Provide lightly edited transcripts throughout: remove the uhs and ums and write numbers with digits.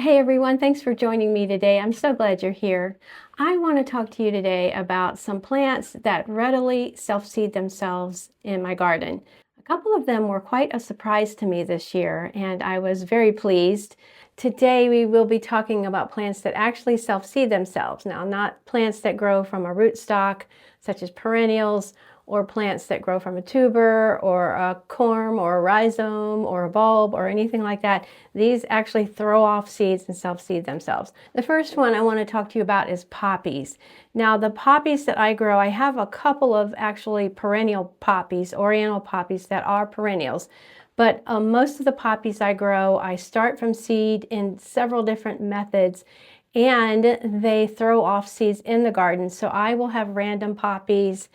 Hey everyone, thanks for joining me today. I'm so glad you're here. I want to talk to you today about some plants that readily self-seed themselves in my garden. A couple of them were quite a surprise to me this year, and I was very pleased. Today we will be talking about plants that actually self-seed themselves. Now, not plants that grow from a rootstock, such as perennials, or plants that grow from a tuber or a corm or a rhizome or a bulb or anything like that. These actually throw off seeds and self-seed themselves. The first one I want to talk to you about is poppies. Now, the poppies that I grow, I have a couple of actually perennial poppies, oriental poppies that are perennials. But most of the poppies I grow, I start from seed in several different methods, and they throw off seeds in the garden. So I will have random poppies.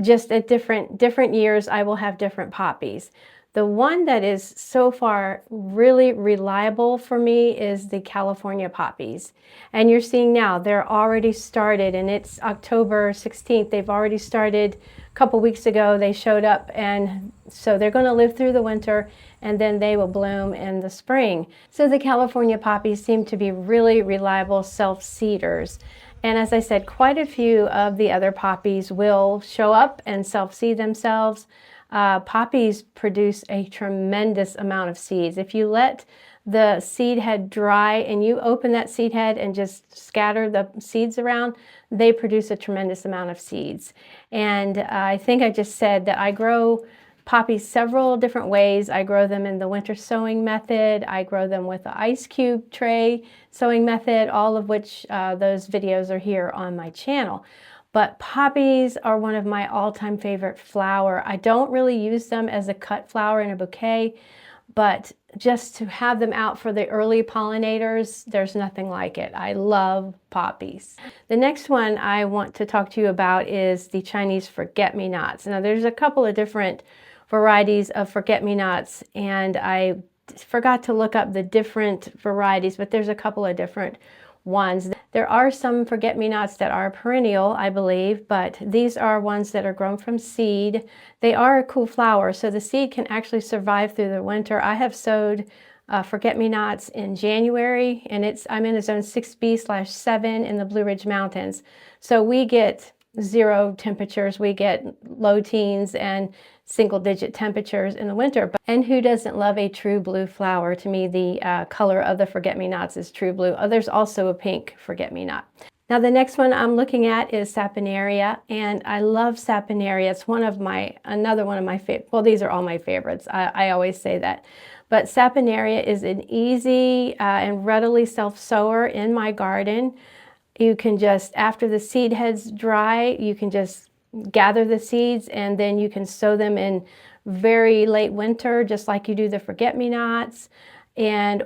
Just at different years, I will have different poppies. The one that is so far really reliable for me is the California poppies. And you're seeing now, they're already started, and it's October 16th. They've already started a couple weeks ago. They showed up, and so they're going to live through the winter, and then they will bloom in the spring. So the California poppies seem to be really reliable self-seeders. And as I said, quite a few of the other poppies will show up and self-seed themselves. Poppies produce a tremendous amount of seeds. If you let the seed head dry and you open that seed head and just scatter the seeds around, they produce a tremendous amount of seeds. And I think I just said that I grow poppies several different ways. I grow them in the winter sowing method. I grow them with the ice cube tray sowing method, all of which those videos are here on my channel. But poppies are one of my all-time favorite flower. I don't really use them as a cut flower in a bouquet, but just to have them out for the early pollinators, there's nothing like it. I love poppies. The next one I want to talk to you about is the Chinese forget-me-nots. Now, there's a couple of different varieties of forget-me-nots, and I forgot to look up the different varieties, but there's a couple of different ones. There are some forget-me-nots that are perennial, I believe, but these are ones that are grown from seed. They are a cool flower, so the seed can actually survive through the winter. I have sowed forget-me-nots in January, and I'm in a zone 6B/7 in the Blue Ridge Mountains. So we get 0 temperatures. We get low teens and single-digit temperatures in the winter. And who doesn't love a true blue flower? To me, the color of the forget-me-nots is true blue. Oh, there's also a pink forget-me-not. Now, the next one I'm looking at is Saponaria, and I love Saponaria. It's another one of my favorite. Well, these are all my favorites. I always say that. But Saponaria is an easy and readily self-sower in my garden. You can just, after the seed heads dry, you can just gather the seeds, and then you can sow them in very late winter, just like you do the forget-me-nots,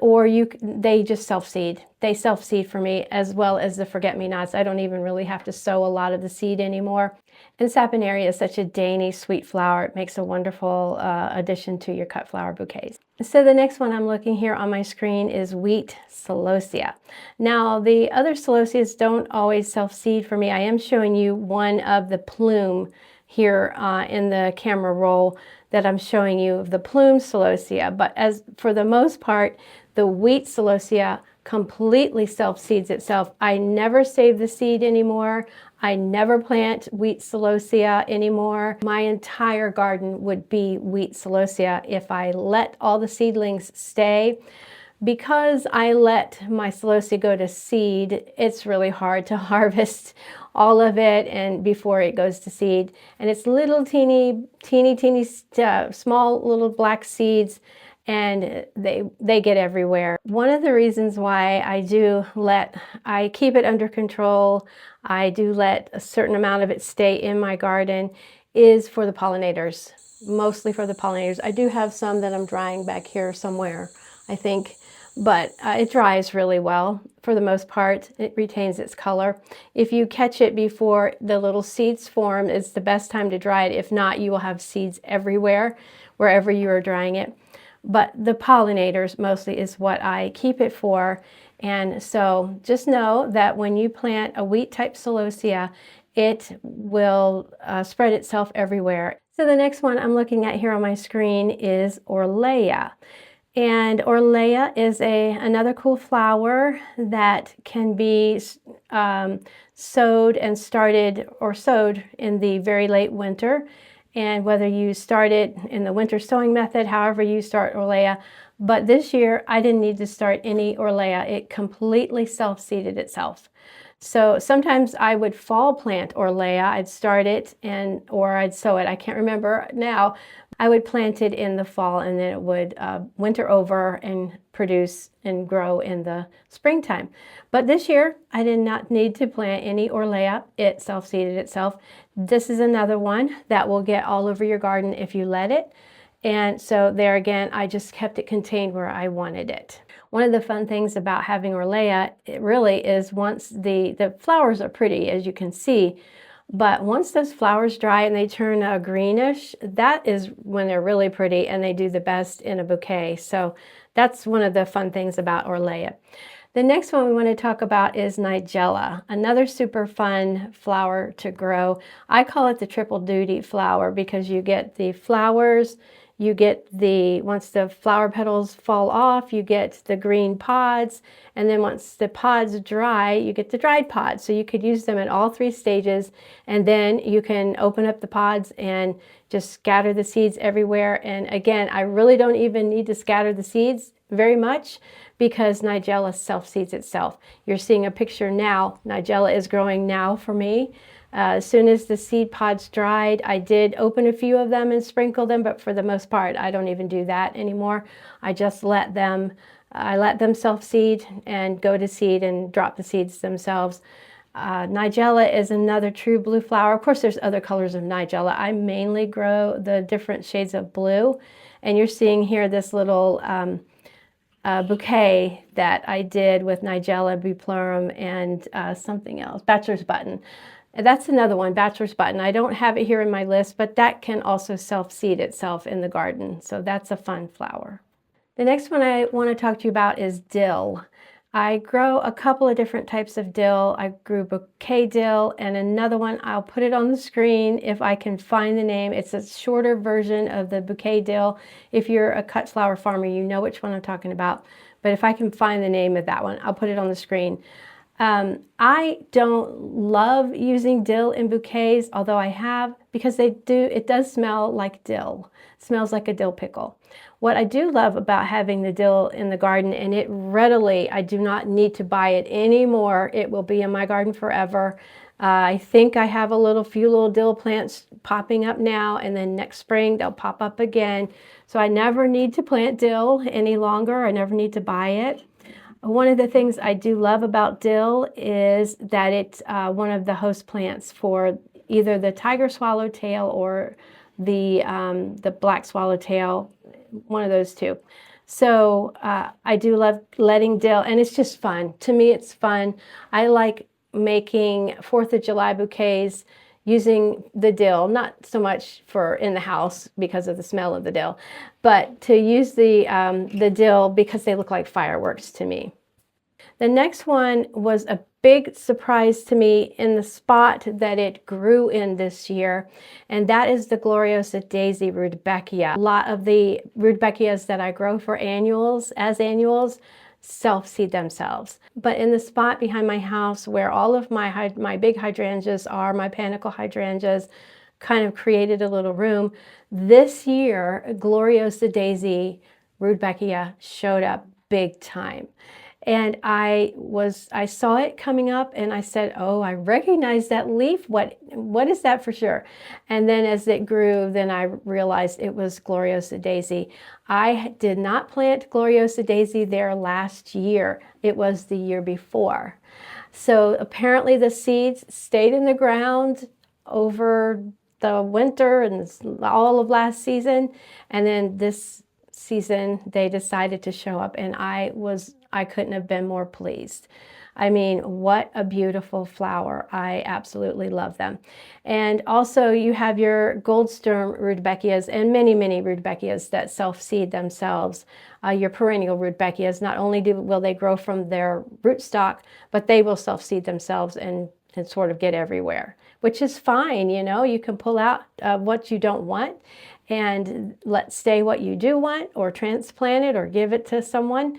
or they just self-seed. They self-seed for me, as well as the forget-me-nots. I don't even really have to sow a lot of the seed anymore. And Saponaria is such a dainty, sweet flower. It makes a wonderful addition to your cut flower bouquets. So the next one I'm looking here on my screen is wheat Celosia. Now, the other Celosias don't always self-seed for me. I am showing you one of the plume here in the camera roll that I'm showing you of the plume Celosia. But as for the most part, the wheat Celosia completely self-seeds itself. I never save the seed anymore. I never plant wheat Celosia anymore. My entire garden would be wheat Celosia if I let all the seedlings stay. Because I let my Celosia go to seed, it's really hard to harvest all of it and before it goes to seed. And it's little teeny small little black seeds, and they get everywhere. One of the reasons why I keep it under control, I do let a certain amount of it stay in my garden, is for the pollinators, mostly for the pollinators. I do have some that I'm drying back here somewhere, I think, but it dries really well. For the most part, it retains its color. If you catch it before the little seeds form, it's the best time to dry it. If not, you will have seeds everywhere, wherever you are drying it. But the pollinators mostly is what I keep it for. And so just know that when you plant a wheat type Celosia, it will spread itself everywhere. So the next one I'm looking at here on my screen is Orlaya. And Orlaya is another cool flower that can be sowed and started or sowed in the very late winter. And whether you start it in the winter sowing method, however you start Orlaya. But this year, I didn't need to start any Orlaya. It completely self-seeded itself. So sometimes I would fall plant Orlaya. I'd start it or I'd sow it. I can't remember now. I would plant it in the fall and then it would winter over and produce and grow in the springtime. But this year, I did not need to plant any Orlaya. It self-seeded itself. This is another one that will get all over your garden if you let it. And so there again, I just kept it contained where I wanted it. One of the fun things about having Orlaya, it really is once the flowers are pretty, as you can see, but once those flowers dry and they turn greenish, that is when they're really pretty and they do the best in a bouquet. So that's one of the fun things about Orlaya. The next one we want to talk about is Nigella, another super fun flower to grow. I call it the triple duty flower because you get the flowers, you get once the flower petals fall off, you get the green pods, and then once the pods dry, you get the dried pods. So you could use them in all three stages, and then you can open up the pods and just scatter the seeds everywhere. And again, I really don't even need to scatter the seeds very much because Nigella self-seeds itself. You're seeing a picture now. Nigella is growing now for me. As soon as the seed pods dried, I did open a few of them and sprinkle them, but for the most part, I don't even do that anymore. I just let them self-seed and go to seed and drop the seeds themselves. Nigella is another true blue flower. Of course, there's other colors of Nigella. I mainly grow the different shades of blue, and you're seeing here this little bouquet that I did with Nigella, Buplurum, and something else, Bachelor's Button. That's another one, Bachelor's Button. I don't have it here in my list, but that can also self-seed itself in the garden. So that's a fun flower. The next one I want to talk to you about is dill. I grow a couple of different types of dill. I grew bouquet dill and another one, I'll put it on the screen if I can find the name. It's a shorter version of the bouquet dill. If you're a cut flower farmer, you know which one I'm talking about. But if I can find the name of that one, I'll put it on the screen. I don't love using dill in bouquets, although I have, because it does smell like dill. It smells like a dill pickle. What I do love about having the dill in the garden, and I do not need to buy it anymore. It will be in my garden forever. I think I have a few little dill plants popping up now, and then next spring they'll pop up again. So I never need to plant dill any longer. I never need to buy it. One of the things I do love about dill is that it's one of the host plants for either the tiger swallowtail or the black swallowtail, one of those two. So I do love letting dill, and it's just fun. To me, it's fun. I like making 4th of July bouquets using the dill, not so much for in the house because of the smell of the dill, but to use the dill because they look like fireworks to me. The next one was a big surprise to me in the spot that it grew in this year, and that is the Gloriosa daisy Rudbeckia. A lot of the Rudbeckias that I grow for annuals, self-seed themselves. But in the spot behind my house where all of my big hydrangeas are, my panicle hydrangeas, kind of created a little room. This year, Gloriosa daisy Rudbeckia showed up big time. And I saw it coming up and I said, oh, I recognize that leaf. What is that for sure? And then as it grew, then I realized it was Gloriosa daisy. I did not plant Gloriosa daisy there last year. It was the year before. So apparently the seeds stayed in the ground over the winter and all of last season. And then this season they decided to show up, and I couldn't have been more pleased. I mean, what a beautiful flower. I absolutely love them. And also you have your Goldsturm Rudbeckias and many, many Rudbeckias that self-seed themselves. Your perennial Rudbeckias, not only will they grow from their rootstock, but they will self-seed themselves and sort of get everywhere, which is fine. You know, you can pull out what you don't want and say what you do want, or transplant it, or give it to someone.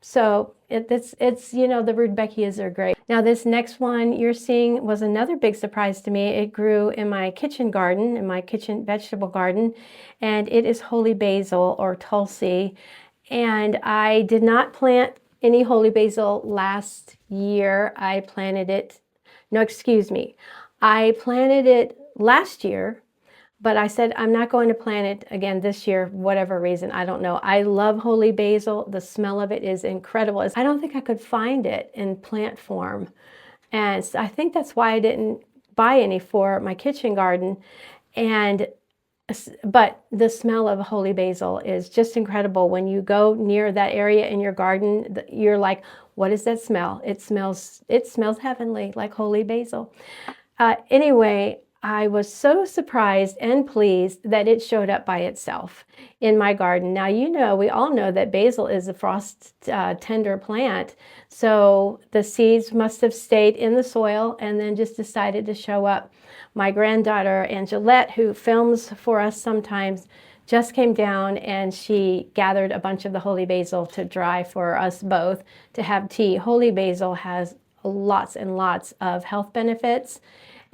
So it's you know, the Rudbeckias are great. Now this next one you're seeing was another big surprise to me. It grew in my kitchen garden, in my kitchen vegetable garden, and it is holy basil, or tulsi. And I did not plant any holy basil last year. I planted it, no, excuse me. I planted it last year, but I said I'm not going to plant it again this year, whatever reason, I don't know. I love holy basil. The smell of it is incredible. I don't think I could find it in plant form. And I think that's why I didn't buy any for my kitchen garden. But the smell of holy basil is just incredible. When you go near that area in your garden, you're like, what is that smell? It smells heavenly, like holy basil. Anyway, I was so surprised and pleased that it showed up by itself in my garden. Now, you know, we all know that basil is a frost tender plant, so the seeds must have stayed in the soil and then just decided to show up. My granddaughter, Angelette, who films for us sometimes, just came down and she gathered a bunch of the holy basil to dry for us both to have tea. Holy basil has lots and lots of health benefits,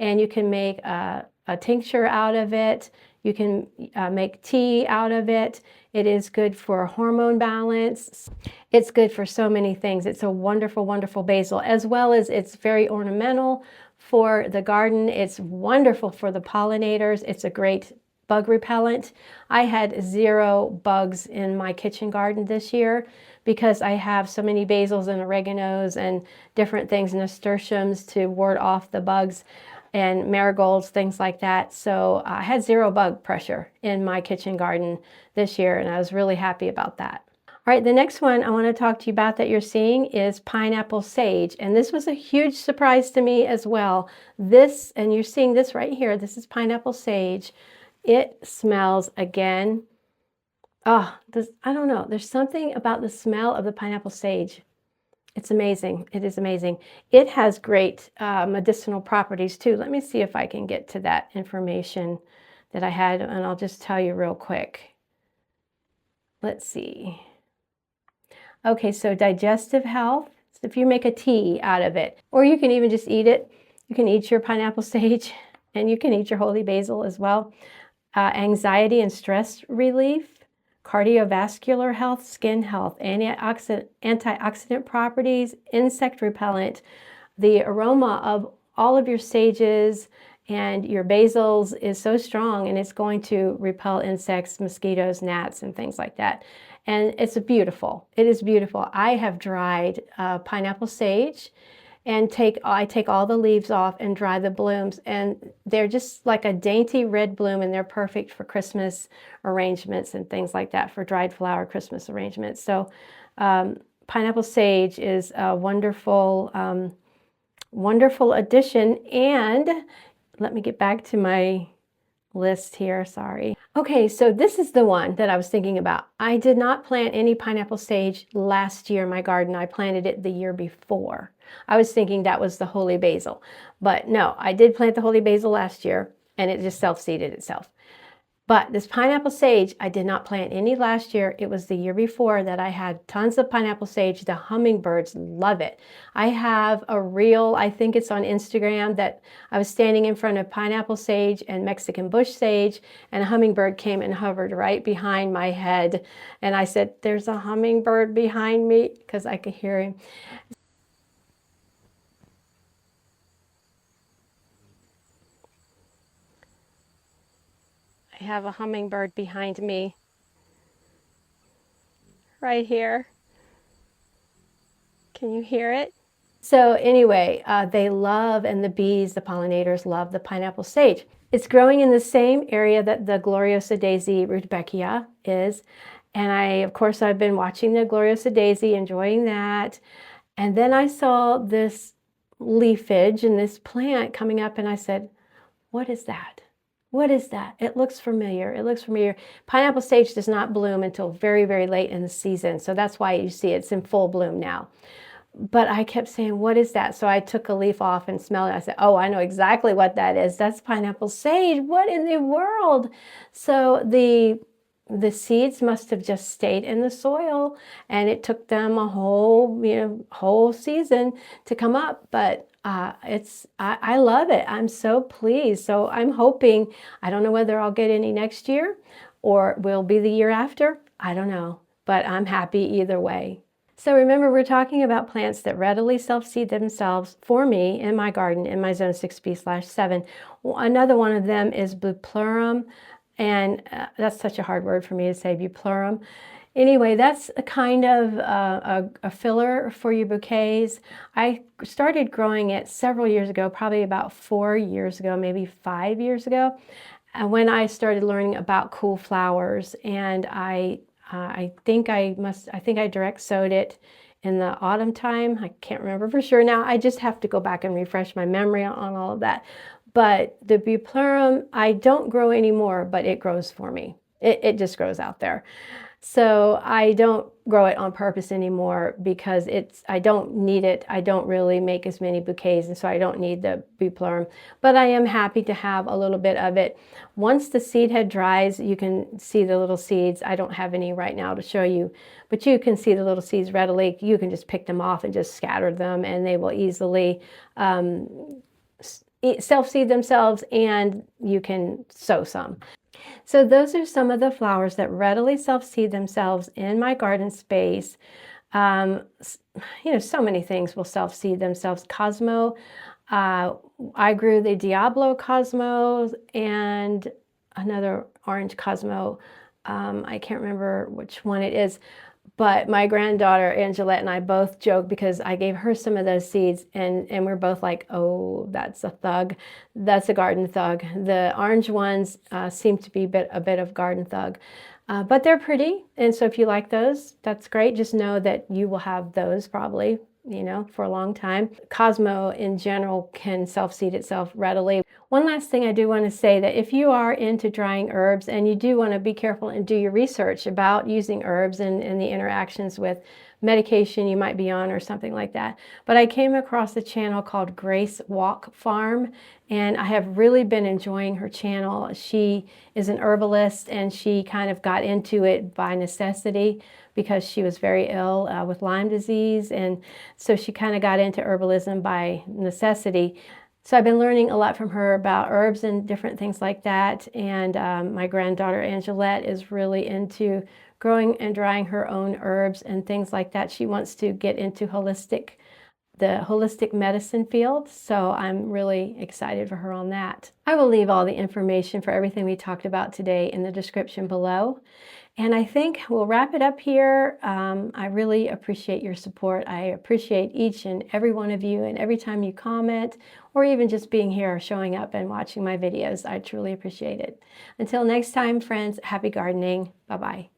and you can make a tincture out of it. You can make tea out of it. It is good for hormone balance. It's good for so many things. It's a wonderful, wonderful basil, as well as it's very ornamental for the garden. It's wonderful for the pollinators. It's a great bug repellent. I had 0 bugs in my kitchen garden this year because I have so many basils and oreganos and different things, nasturtiums, to ward off the bugs, and marigolds, things like that. So I had 0 bug pressure in my kitchen garden this year, and I was really happy about that. All right, the next one I want to talk to you about that you're seeing is pineapple sage, and this was a huge surprise to me as well. This, and you're seeing this right here, this is pineapple sage. It smells, again, I don't know, there's something about the smell of the pineapple sage. It's amazing. It is amazing. It has great medicinal properties too. Let me see if I can get to that information that I had, and I'll just tell you real quick. Let's see. Okay, so digestive health. So if you make a tea out of it, or you can even just eat it. You can eat your pineapple sage, and you can eat your holy basil as well. Anxiety and stress relief, cardiovascular health, skin health, antioxidant properties, insect repellent. The aroma of all of your sages and your basils is so strong, and it's going to repel insects, mosquitoes, gnats, and things like that. And it's beautiful. It is beautiful. I have dried pineapple sage, and I take all the leaves off and dry the blooms, and they're just like a dainty red bloom, and they're perfect for Christmas arrangements and things like that, for dried flower Christmas arrangements. So pineapple sage is a wonderful, wonderful addition. And let me get back to my list here, sorry. Okay, so this is the one that I was thinking about. I did not plant any pineapple sage last year in my garden. I planted it the year before. I was thinking that was the holy basil, but no, I did plant the holy basil last year, and it just self-seeded itself. But this pineapple sage, I did not plant any last year. It was the year before that I had tons of pineapple sage. The hummingbirds love it. I have a reel, I think it's on Instagram, that I was standing in front of pineapple sage and Mexican bush sage, and a hummingbird came and hovered right behind my head. And I said, there's a hummingbird behind me, because I could hear him. I have a hummingbird behind me right here. Can you hear it? So anyway, they love, and the bees, the pollinators, love the pineapple sage. It's growing in the same area that the Gloriosa daisy Rudbeckia is. And of course, I've been watching the Gloriosa daisy, enjoying that. And then I saw this leafage and this plant coming up, and I said, what is that? What is that? It looks familiar. It looks familiar. Pineapple sage does not bloom until very, very late in the season. So that's why you see it's in full bloom now. But I kept saying, what is that? So I took a leaf off and smelled it. I said, oh, I know exactly what that is. That's pineapple sage. What in the world? So the seeds must have just stayed in the soil, and it took them a whole season to come up. But I love it. I'm so pleased. So I'm hoping, I don't know whether I'll get any next year or will be the year after. I don't know, but I'm happy either way. So remember, we're talking about plants that readily self-seed themselves for me in my garden in my zone 6B/7. Another one of them is bupleurum, and that's such a hard word for me to say, bupleurum. Anyway, that's a kind of a filler for your bouquets. I started growing it several years ago, probably about 4 years ago, maybe 5 years ago, when I started learning about cool flowers. And I think I direct sowed it in the autumn time. I can't remember for sure now. I just have to go back and refresh my memory on all of that. But the bupleurum, I don't grow anymore, but it grows for me. It just grows out there. So I don't grow it on purpose anymore because I don't need it. I don't really make as many bouquets, and so I don't need the bupleurum. But I am happy to have a little bit of it. Once the seed head dries, you can see the little seeds. I don't have any right now to show you, but you can see the little seeds readily. You can just pick them off and just scatter them, and they will easily self-seed themselves, and you can sow some. So those are some of the flowers that readily self-seed themselves in my garden space. So many things will self-seed themselves. Cosmo, I grew the Diablo Cosmo and another orange Cosmo. I can't remember which one it is, but my granddaughter Angelette and I both joke because I gave her some of those seeds, and we're both like, oh, that's a thug. That's a garden thug. The orange ones seem to be a bit of garden thug. But they're pretty, and so if you like those, that's great. Just know that you will have those probably, for a long time. Cosmo in general can self-seed itself readily. One last thing I do want to say, that if you are into drying herbs and you do want to be careful and do your research about using herbs and the interactions with medication you might be on or something like that. But I came across a channel called Grace Walk Farm, and I have really been enjoying her channel. She is an herbalist, and she kind of got into it by necessity because she was very ill with Lyme disease, and so she kind of got into herbalism by necessity. So I've been learning a lot from her about herbs and different things like that, and my granddaughter Angelette is really into growing and drying her own herbs and things like that. She wants to get into the holistic medicine field, so I'm really excited for her on that. I will leave all the information for everything we talked about today in the description below. And I think we'll wrap it up here. I really appreciate your support. I appreciate each and every one of you, and every time you comment or even just being here, showing up and watching my videos. I truly appreciate it. Until next time, friends, happy gardening. Bye-bye.